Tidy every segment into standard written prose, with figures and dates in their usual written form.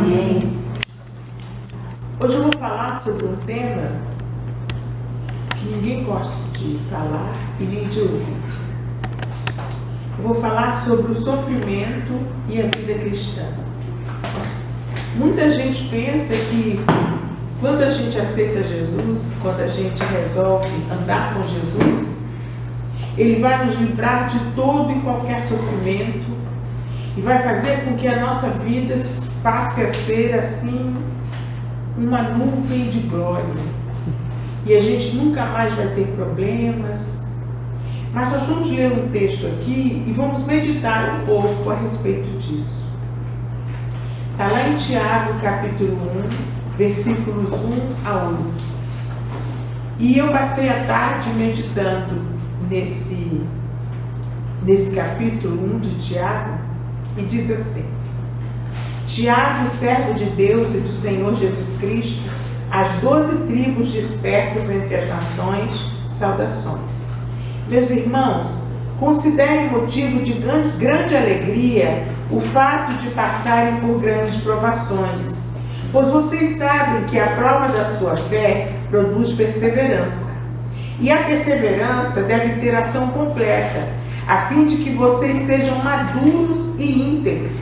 Amém. Hoje eu vou falar sobre um tema que ninguém gosta de falar e nem de ouvir. Eu vou falar sobre o sofrimento e a vida cristã. Muita gente pensa que quando a gente aceita Jesus, quando a gente resolve andar com Jesus, Ele vai nos livrar de todo e qualquer sofrimento e vai fazer com que a nossa vida passe a ser assim uma nuvem de glória. E a gente nunca mais vai ter problemas. Mas nós vamos ler um texto aqui e vamos meditar um pouco a respeito disso. Está lá em Tiago, capítulo 1, versículos 1 a 8. E eu passei a tarde meditando nesse capítulo 1 de Tiago, e diz assim: Tiago, servo de Deus e do Senhor Jesus Cristo, às 12 tribos dispersas entre as nações, saudações. Meus irmãos, considerem motivo de grande alegria o fato de passarem por grandes provações, pois vocês sabem que a prova da sua fé produz perseverança. E a perseverança deve ter ação completa, a fim de que vocês sejam maduros e íntegros,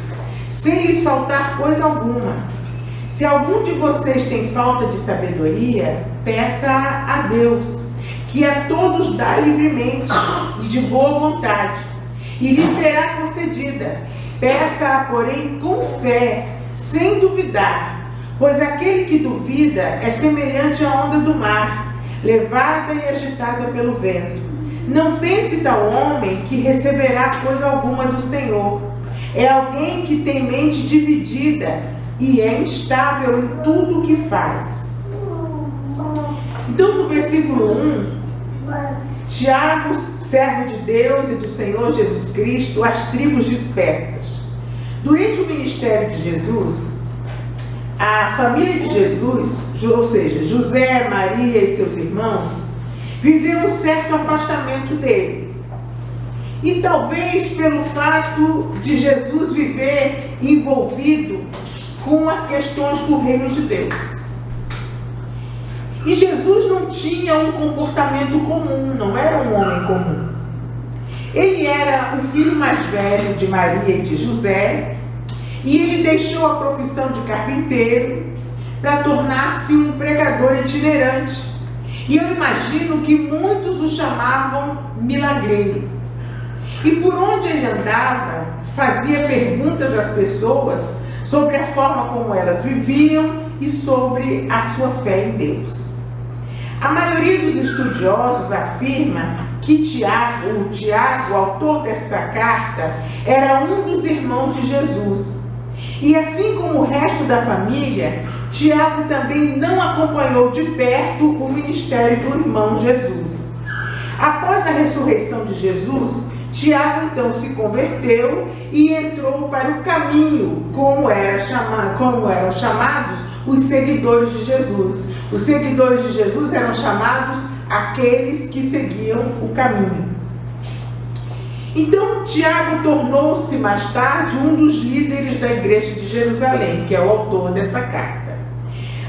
sem lhes faltar coisa alguma. Se algum de vocês tem falta de sabedoria, peça a Deus, que a todos dá livremente e de boa vontade, e lhe será concedida. Peça-a, porém, com fé, sem duvidar, pois aquele que duvida é semelhante à onda do mar, levada e agitada pelo vento. Não pense tal homem que receberá coisa alguma do Senhor. É alguém que tem mente dividida e é instável em tudo o que faz. Então, no versículo 1, Tiago, servo de Deus e do Senhor Jesus Cristo, às tribos dispersas. Durante o ministério de Jesus, a família de Jesus, ou seja, José, Maria e seus irmãos, viveu um certo afastamento dele. E talvez pelo fato de Jesus viver envolvido com as questões do reino de Deus. E Jesus não tinha um comportamento comum, não era um homem comum. Ele era o filho mais velho de Maria e de José, e ele deixou a profissão de carpinteiro para tornar-se um pregador itinerante. E eu imagino que muitos o chamavam milagreiro. E por onde ele andava, fazia perguntas às pessoas sobre a forma como elas viviam e sobre a sua fé em Deus. A maioria dos estudiosos afirma que Tiago, autor dessa carta, era um dos irmãos de Jesus. E assim como o resto da família, Tiago também não acompanhou de perto o ministério do irmão Jesus. Após a ressurreição de Jesus, Tiago então se converteu e entrou para o caminho, como eram chamados os seguidores de Jesus. Os seguidores de Jesus eram chamados aqueles que seguiam o caminho. Então, Tiago tornou-se mais tarde um dos líderes da igreja de Jerusalém, que é o autor dessa carta.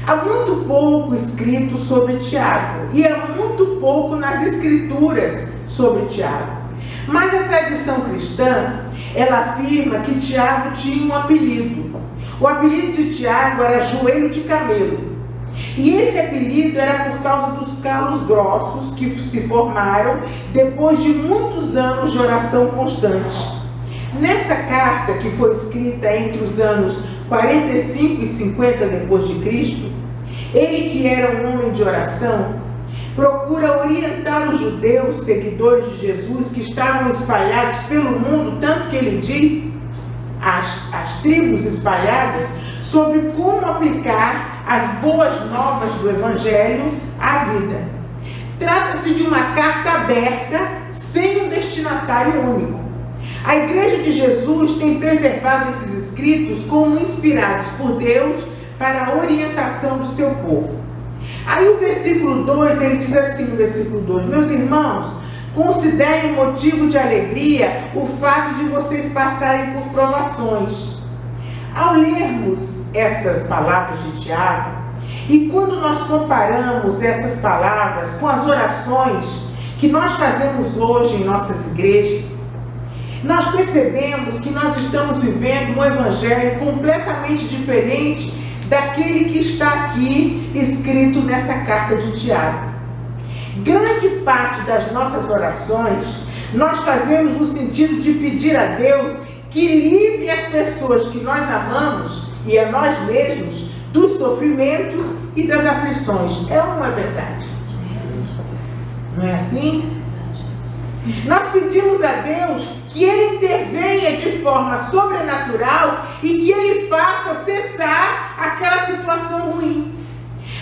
Há muito pouco escrito sobre Tiago e há muito pouco nas escrituras sobre Tiago. Mas a tradição cristã, ela afirma que Tiago tinha um apelido. O apelido de Tiago era joelho de camelo. E esse apelido era por causa dos calos grossos que se formaram depois de muitos anos de oração constante. Nessa carta, que foi escrita entre os anos 45 e 50 depois de Cristo, ele, que era um homem de oração, procura orientar os judeus, seguidores de Jesus, que estavam espalhados pelo mundo, tanto que ele diz, as tribos espalhadas, sobre como aplicar as boas novas do Evangelho à vida. Trata-se de uma carta aberta, sem um destinatário único. A Igreja de Jesus tem preservado esses escritos como inspirados por Deus para a orientação do seu povo. Aí o versículo 2, ele diz assim no versículo 2: Meus irmãos, considerem motivo de alegria o fato de vocês passarem por provações. Ao lermos essas palavras de Tiago, e quando nós comparamos essas palavras com as orações que nós fazemos hoje em nossas igrejas, nós percebemos que nós estamos vivendo um evangelho completamente diferente daquele que está aqui escrito nessa carta de Tiago. Grande parte das nossas orações nós fazemos no sentido de pedir a Deus que livre as pessoas que nós amamos e a nós mesmos dos sofrimentos e das aflições. É uma verdade. Não é assim? Nós pedimos a Deus que Ele intervenha de forma sobrenatural e que Ele faça cessar aquela situação ruim.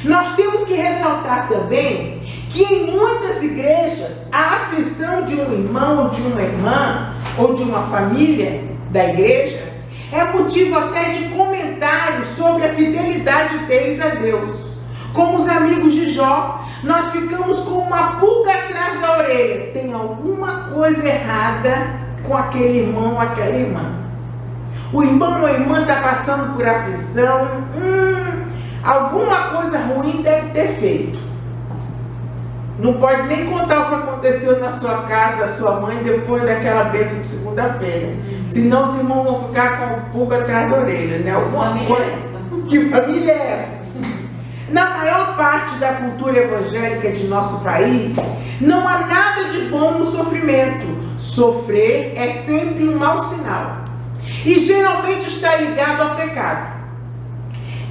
Nós temos que ressaltar também que em muitas igrejas a aflição de um irmão ou de uma irmã ou de uma família da igreja é motivo até de comentários sobre a fidelidade deles a Deus. Como os amigos de Jó, nós ficamos com uma pulga atrás da orelha. Tem alguma coisa errada com aquele irmão ou aquela irmã. O irmão ou a irmã está passando por aflição. Alguma coisa ruim deve ter feito. Não pode nem contar o que aconteceu na sua casa, da sua mãe, depois daquela bênção de segunda-feira. Senão os irmãos vão ficar com a pulga atrás da orelha, né? Alguma coisa. Que família é essa? Na maior parte da cultura evangélica de nosso país, não há nada de bom no sofrimento. Sofrer é sempre um mau sinal. E geralmente está ligado ao pecado.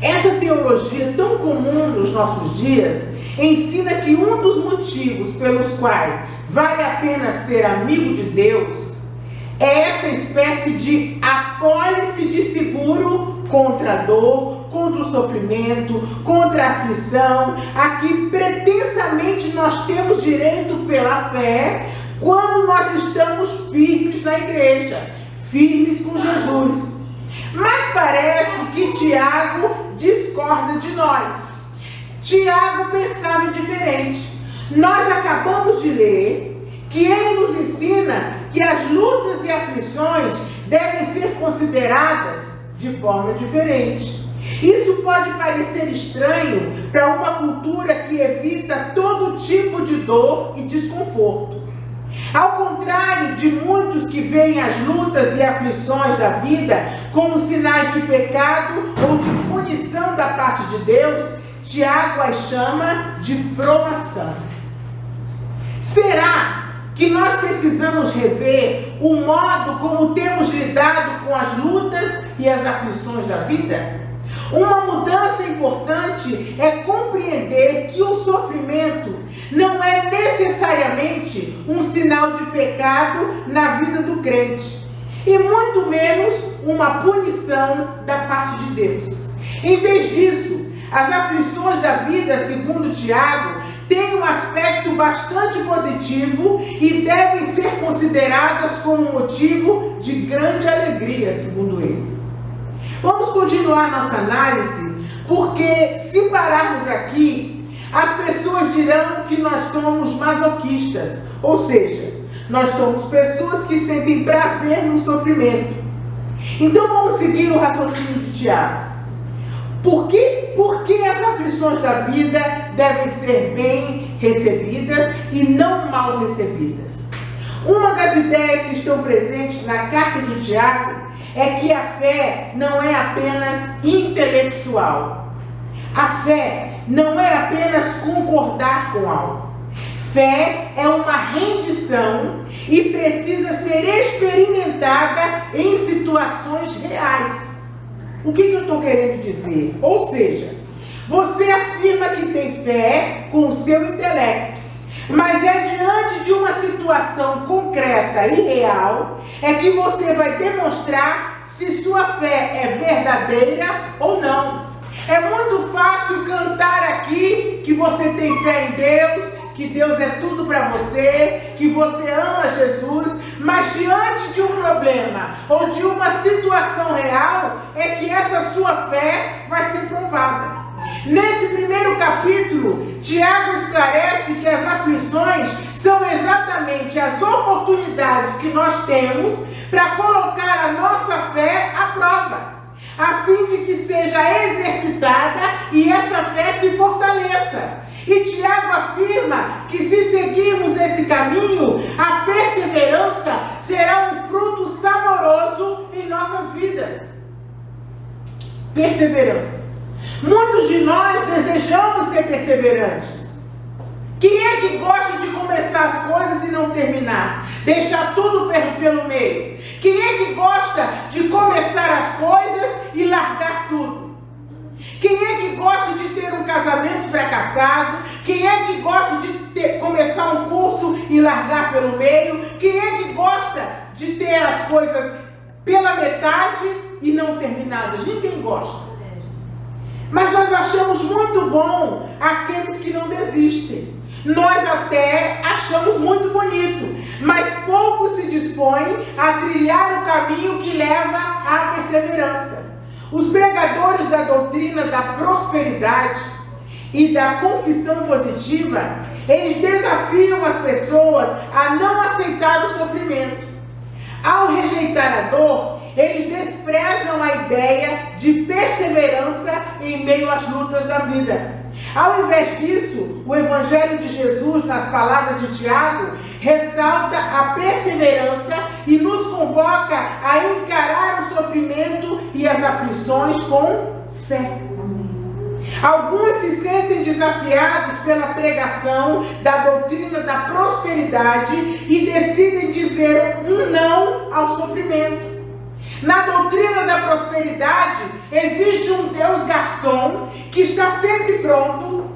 Essa teologia tão comum nos nossos dias ensina que um dos motivos pelos quais vale a pena ser amigo de Deus é essa espécie de apólice de seguro contra a dor, contra o sofrimento, contra a aflição, a que pretensamente nós temos direito pela fé quando nós estamos firmes na igreja, firmes com Jesus. Mas parece que Tiago discorda de nós. Tiago pensava diferente. Nós acabamos de ler que ele nos ensina que as lutas e aflições devem ser consideradas de forma diferente. Isso pode parecer estranho para uma cultura que evita todo tipo de dor e desconforto. Ao contrário de muitos que veem as lutas e aflições da vida como sinais de pecado ou de punição da parte de Deus, Tiago as chama de provação. Será que nós precisamos rever o modo como temos lidado com as lutas e as aflições da vida? Uma mudança importante é compreender que o sofrimento não é necessariamente um sinal de pecado na vida do crente, e muito menos uma punição da parte de Deus. Em vez disso, as aflições da vida, segundo Tiago, têm um aspecto bastante positivo e devem ser consideradas como motivo de grande alegria, segundo ele. Vamos continuar nossa análise, porque se pararmos aqui, as pessoas dirão que nós somos masoquistas, ou seja, nós somos pessoas que sentem prazer no sofrimento. Então vamos seguir o raciocínio de Tiago. Por que as aflições da vida devem ser bem recebidas e não mal recebidas? Uma das ideias que estão presentes na carta de Tiago é que a fé não é apenas intelectual. A fé não é apenas concordar com algo. Fé é uma rendição e precisa ser experimentada em situações reais. O que eu estou querendo dizer? Ou seja, você afirma que tem fé com o seu intelecto, mas é diante de uma situação concreta e real é que você vai demonstrar se sua fé é verdadeira ou não. É muito fácil cantar aqui que você tem fé em Deus, que Deus é tudo para você, que você ama Jesus, mas diante de um problema ou de uma situação real é que essa sua fé vai ser provada. Nesse primeiro capítulo, Tiago esclarece que as aflições são exatamente as oportunidades que nós temos para colocar a nossa fé à prova. a fim de que seja exercitada e essa fé se fortaleça. E Tiago afirma que se seguirmos esse caminho, a perseverança será um fruto saboroso em nossas vidas. Perseverança. Muitos de nós desejamos ser perseverantes. Quem é que gosta de começar as coisas e não terminar? Deixar tudo pelo meio? Quem é que gosta de começar as coisas e largar tudo? Quem é que gosta de ter um casamento fracassado? Quem é que gosta de começar um curso e largar pelo meio? Quem é que gosta de ter as coisas pela metade e não terminadas? Ninguém gosta. Mas nós achamos muito bom aqueles que não desistem. Nós até achamos muito bonito, mas poucos se dispõem a trilhar o caminho que leva à perseverança. Os pregadores da doutrina da prosperidade e da confissão positiva, eles desafiam as pessoas a não aceitar o sofrimento. Ao rejeitar a dor, eles desprezam a ideia de perseverança em meio às lutas da vida. Ao invés disso, o Evangelho de Jesus, nas palavras de Tiago, ressalta a perseverança e nos convoca a encarar o sofrimento e as aflições com fé. Alguns se sentem desafiados pela pregação da doutrina da prosperidade e decidem dizer um não ao sofrimento. Na doutrina da prosperidade, existe um Deus garçom que está sempre pronto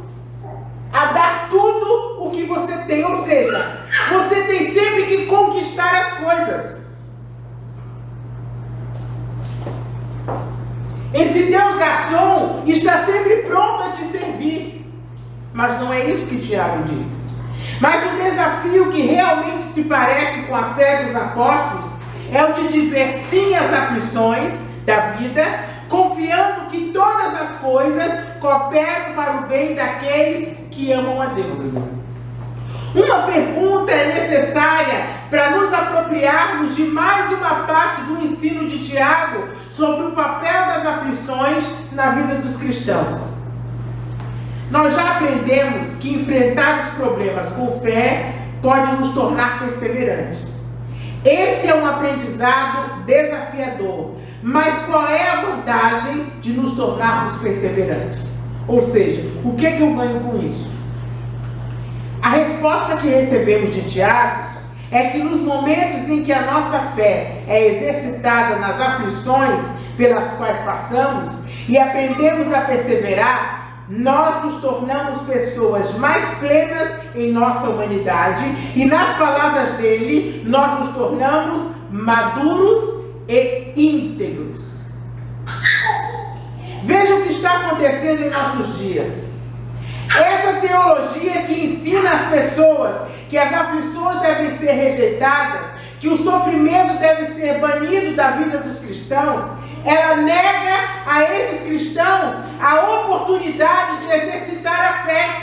a dar tudo o que você tem. Ou seja, você tem sempre que conquistar as coisas. Esse Deus garçom está sempre pronto a te servir. Mas não é isso que Tiago diz. Mas o desafio que realmente se parece com a fé dos apóstolos é o de dizer sim às aflições da vida, confiando que todas as coisas cooperam para o bem daqueles que amam a Deus. Uma pergunta é necessária para nos apropriarmos de mais uma parte do ensino de Tiago sobre o papel das aflições na vida dos cristãos. Nós já aprendemos que enfrentar os problemas com fé pode nos tornar perseverantes. Esse é um aprendizado desafiador, mas qual é a vantagem de nos tornarmos perseverantes? Ou seja, o que eu ganho com isso? A resposta que recebemos de Tiago é que nos momentos em que a nossa fé é exercitada nas aflições pelas quais passamos e aprendemos a perseverar, nós nos tornamos pessoas mais plenas em nossa humanidade e, nas palavras dele, nós nos tornamos maduros e íntegros. Veja o que está acontecendo em nossos dias. Essa teologia que ensina as pessoas que as aflições devem ser rejeitadas, que o sofrimento deve ser banido da vida dos cristãos, ela nega a esses cristãos a oportunidade de exercitar a fé.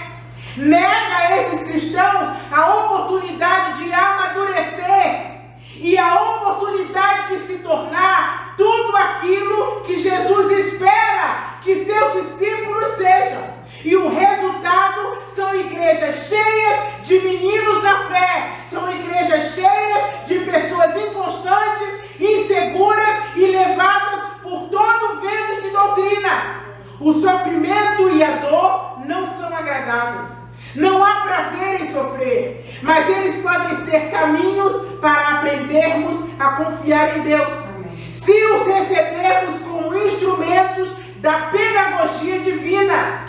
Nega a esses cristãos a oportunidade de amadurecer e a oportunidade de se tornar tudo aquilo que Jesus espera que seus discípulos sejam. E o resultado são igrejas cheias de meninos da fé, são igrejas cheias de pessoas inconstantes, inseguras e levadas por todo o vento de doutrina. O sofrimento e a dor não são agradáveis. Não há prazer em sofrer, mas eles podem ser caminhos para aprendermos a confiar em Deus. Se os recebermos como instrumentos da pedagogia divina.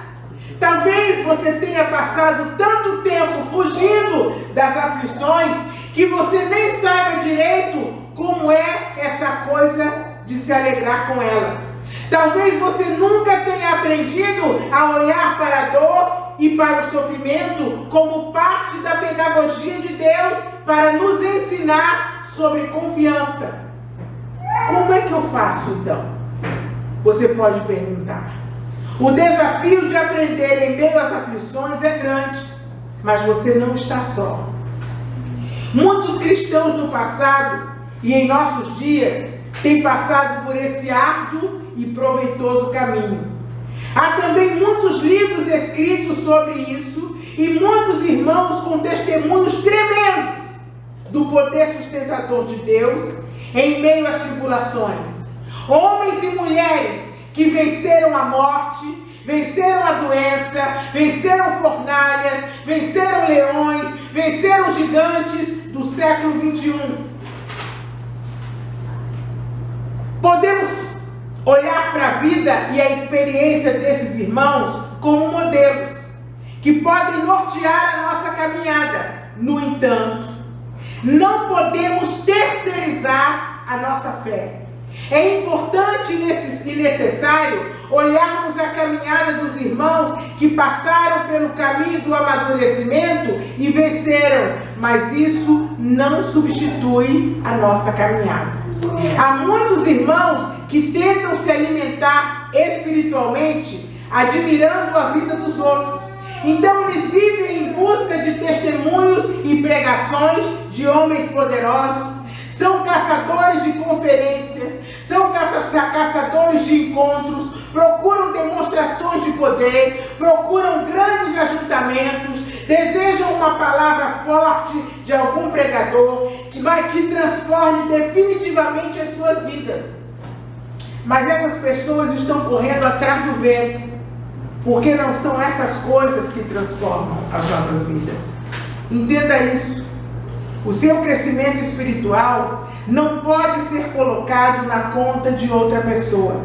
Talvez você tenha passado tanto tempo fugindo das aflições que você nem saiba direito como é essa coisa de se alegrar com elas. Talvez você nunca tenha aprendido a olhar para a dor e para o sofrimento como parte da pedagogia de Deus para nos ensinar sobre confiança. Como é que eu faço então? Você pode perguntar. O desafio de aprender em meio às aflições é grande, mas você não está só. Muitos cristãos no passado e em nossos dias têm passado por esse árduo e proveitoso caminho. Há também muitos livros escritos sobre isso e muitos irmãos com testemunhos tremendos do poder sustentador de Deus em meio às tribulações. Homens e mulheres que venceram a morte, venceram a doença, venceram fornalhas, venceram leões, venceram gigantes do século 21. Podemos olhar para a vida e a experiência desses irmãos como modelos que podem nortear a nossa caminhada. No entanto, não podemos terceirizar a nossa fé. É importante e necessário olharmos a caminhada dos irmãos que passaram pelo caminho do amadurecimento e venceram, mas isso não substitui a nossa caminhada. Há muitos irmãos que tentam se alimentar espiritualmente admirando a vida dos outros. Então eles vivem em busca de testemunhos e pregações de homens poderosos, são caçadores de conferências, são caçadores de encontros, procuram demonstrações de poder, procuram grandes ajuntamentos, desejam uma palavra forte de algum pregador que transforme definitivamente as suas vidas. Mas essas pessoas estão correndo atrás do vento, porque não são essas coisas que transformam as nossas vidas. Entenda isso. O seu crescimento espiritual não pode ser colocado na conta de outra pessoa.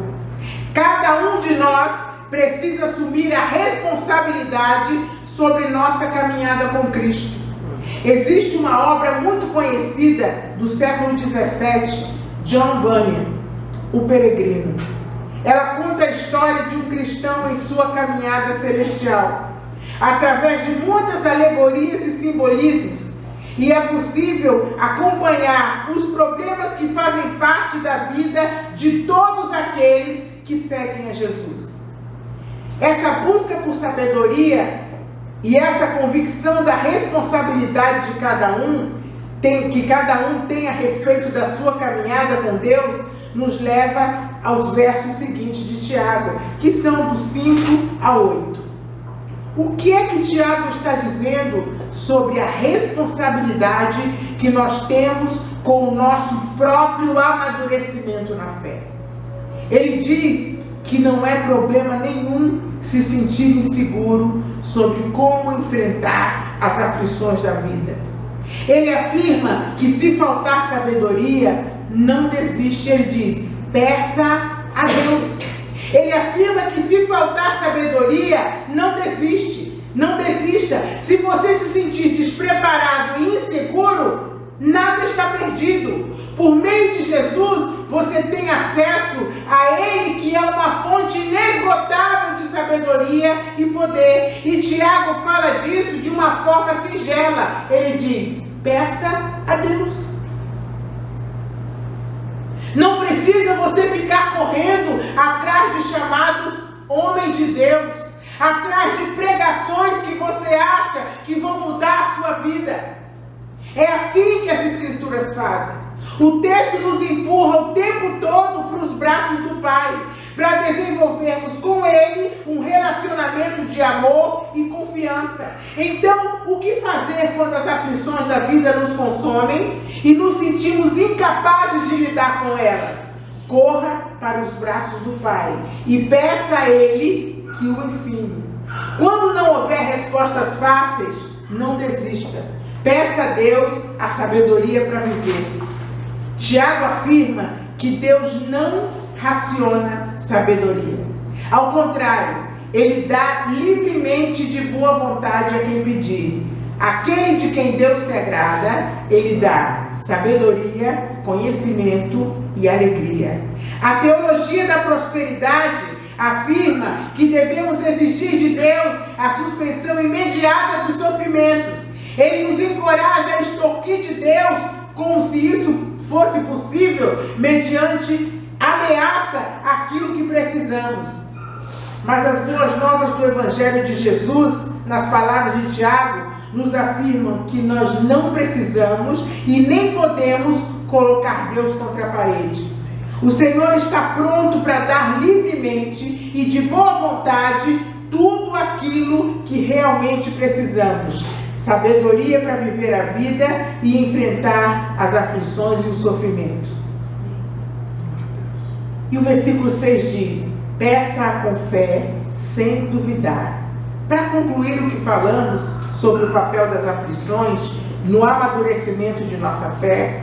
Cada um de nós precisa assumir a responsabilidade sobre nossa caminhada com Cristo. Existe uma obra muito conhecida do século XVII, John Bunyan, O Peregrino. Ela conta a história de um cristão em sua caminhada celestial, através de muitas alegorias e simbolismos, e é possível acompanhar os problemas que fazem parte da vida de todos aqueles que seguem a Jesus. Essa busca por sabedoria e essa convicção da responsabilidade de cada um, que cada um tem a respeito da sua caminhada com Deus, nos leva aos versos seguintes de Tiago, que são do 5 a 8. O que é que Tiago está dizendo sobre a responsabilidade que nós temos com o nosso próprio amadurecimento na fé? Ele diz que não é problema nenhum se sentir inseguro sobre como enfrentar as aflições da vida. Ele afirma que se faltar sabedoria, não desiste. Ele diz, peça a Deus. Ele afirma que se faltar sabedoria, não desiste, não desista. Se você se sentir despreparado e inseguro, nada está perdido. Por meio de Jesus, você tem acesso a Ele, que é uma fonte inesgotável de sabedoria e poder. E Tiago fala disso de uma forma singela. Ele diz, peça a Deus. Não precisa você ficar correndo atrás de chamados homens de Deus, atrás de pregações que você acha que vão mudar a sua vida. É assim que as Escrituras fazem. O texto nos empurra o tempo todo para os braços do Pai, para desenvolvermos com Ele um relacionamento de amor e confiança. Então, o que fazer quando as aflições da vida nos consomem e nos sentimos incapazes de lidar com elas? Corra para os braços do Pai e peça a Ele que o ensine. Quando não houver respostas fáceis, não desista. Peça a Deus a sabedoria para viver. Tiago afirma que Deus não raciona sabedoria. Ao contrário, Ele dá livremente de boa vontade a quem pedir. Aquele de quem Deus se agrada, Ele dá sabedoria, conhecimento e alegria. A teologia da prosperidade afirma que devemos exigir de Deus a suspensão imediata dos sofrimentos. Ele nos encoraja a extorquir de Deus como se isso fosse possível, mediante ameaça aquilo que precisamos. Mas as boas novas do Evangelho de Jesus, nas palavras de Tiago, nos afirmam que nós não precisamos e nem podemos colocar Deus contra a parede. O Senhor está pronto para dar livremente e de boa vontade tudo aquilo que realmente precisamos. Sabedoria para viver a vida e enfrentar as aflições e os sofrimentos. E o versículo 6 diz: peça com fé, sem duvidar. Para concluir o que falamos sobre o papel das aflições no amadurecimento de nossa fé,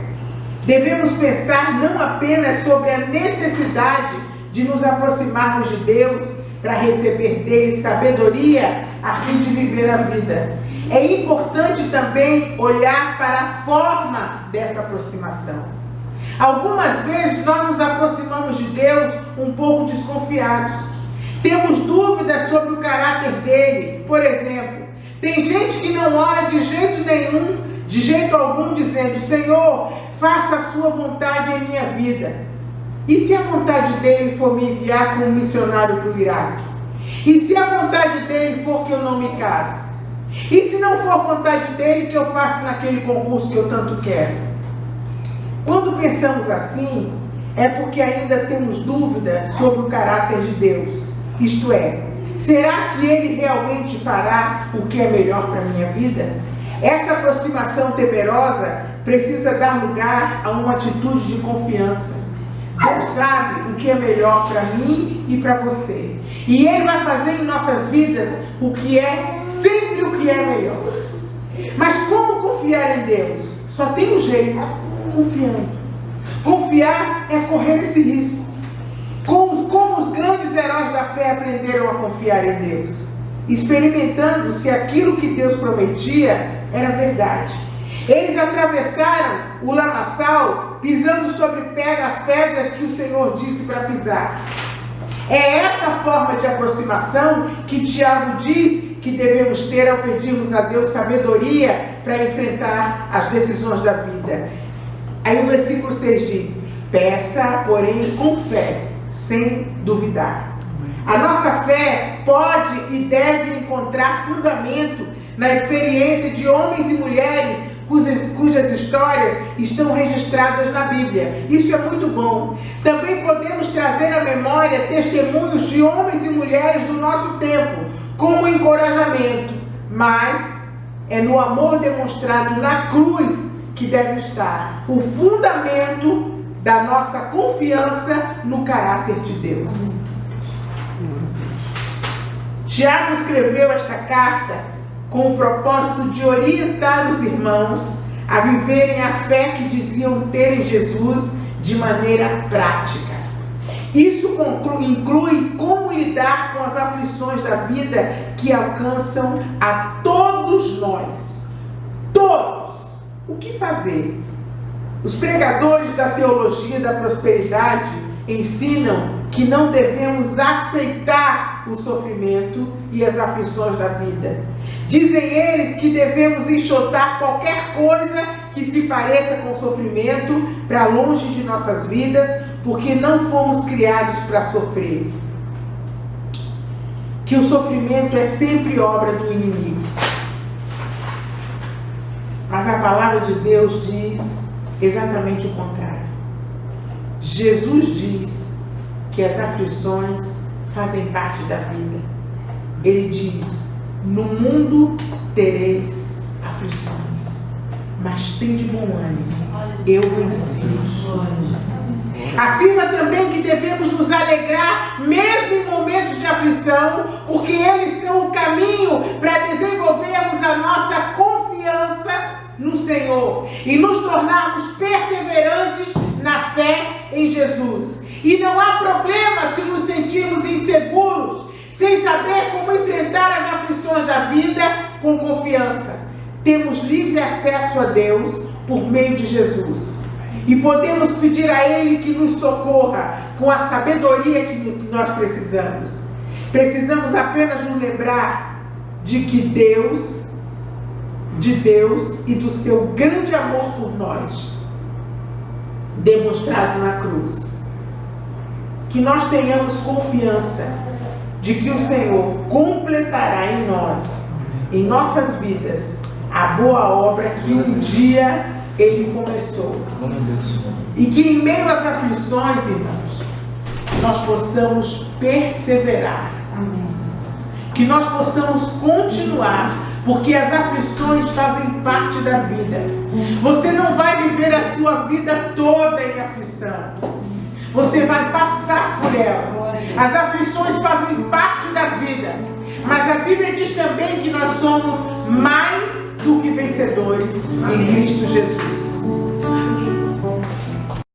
devemos pensar não apenas sobre a necessidade de nos aproximarmos de Deus para receber dele sabedoria a fim de viver a vida. É importante também olhar para a forma dessa aproximação. Algumas vezes nós nos aproximamos de Deus um pouco desconfiados. Temos dúvidas sobre o caráter dele. Por exemplo, tem gente que não ora de jeito algum, dizendo: Senhor, faça a sua vontade em minha vida. E se a vontade dele for me enviar como missionário para o Iraque? E se a vontade dele for que eu não me case? E se não for vontade dele que eu passe naquele concurso que eu tanto quero? Quando pensamos assim, é porque ainda temos dúvidas sobre o caráter de Deus. Isto é, será que ele realmente fará o que é melhor para a minha vida? Essa aproximação temerosa precisa dar lugar a uma atitude de confiança. Deus sabe o que é melhor para mim e para você. E ele vai fazer em nossas vidas sempre o que é melhor. Mas como confiar em Deus? Só tem um jeito: confiando. Confiar é correr esse risco. Como os grandes heróis da fé aprenderam a confiar em Deus? Experimentando se aquilo que Deus prometia era verdade. Eles atravessaram o lamaçal pisando sobre as pedras que o Senhor disse para pisar. É essa forma de aproximação que Tiago diz que devemos ter ao pedirmos a Deus sabedoria para enfrentar as decisões da vida. Aí o versículo 6 diz: peça, porém, com fé, sem duvidar. A nossa fé pode e deve encontrar fundamento na experiência de homens e mulheres cujas histórias estão registradas na Bíblia. Isso é muito bom. Também podemos trazer à memória testemunhos de homens e mulheres do nosso tempo, como encorajamento. Mas é no amor demonstrado na cruz que deve estar o fundamento da nossa confiança no caráter de Deus. Tiago escreveu esta carta com o propósito de orientar os irmãos a viverem a fé que diziam ter em Jesus de maneira prática. Isso inclui como lidar com as aflições da vida que alcançam a todos nós. Todos! O que fazer? Os pregadores da teologia da prosperidade ensinam que não devemos aceitar o sofrimento e as aflições da vida. Dizem eles que devemos enxotar qualquer coisa que se pareça com sofrimento para longe de nossas vidas, porque não fomos criados para sofrer. Que o sofrimento é sempre obra do inimigo. Mas a palavra de Deus diz exatamente o contrário. Jesus diz que as aflições fazem parte da vida. Ele diz: no mundo tereis aflições, mas tende bom ânimo, eu venci. Afirma também que devemos nos alegrar mesmo em momentos de aflição, porque eles são o caminho para desenvolvermos a nossa confiança no Senhor e nos tornarmos perseverantes na fé em Jesus. E não há problema se nos sentirmos inseguros, sem saber como enfrentar as aflições da vida com confiança. Temos livre acesso a Deus por meio de Jesus. E podemos pedir a Ele que nos socorra com a sabedoria que nós precisamos. Precisamos apenas nos lembrar de Deus e do seu grande amor por nós, demonstrado na cruz. Que nós tenhamos confiança de que o Senhor completará em nós, em nossas vidas, a boa obra que um dia Ele começou. E que em meio às aflições, irmãos, nós possamos perseverar. Amém. Que nós possamos continuar, porque as aflições fazem parte da vida. Você não vai viver a sua vida toda em aflição. Você vai passar por ela. As aflições fazem parte da vida. Mas a Bíblia diz também que nós somos mais do que vencedores em Cristo Jesus.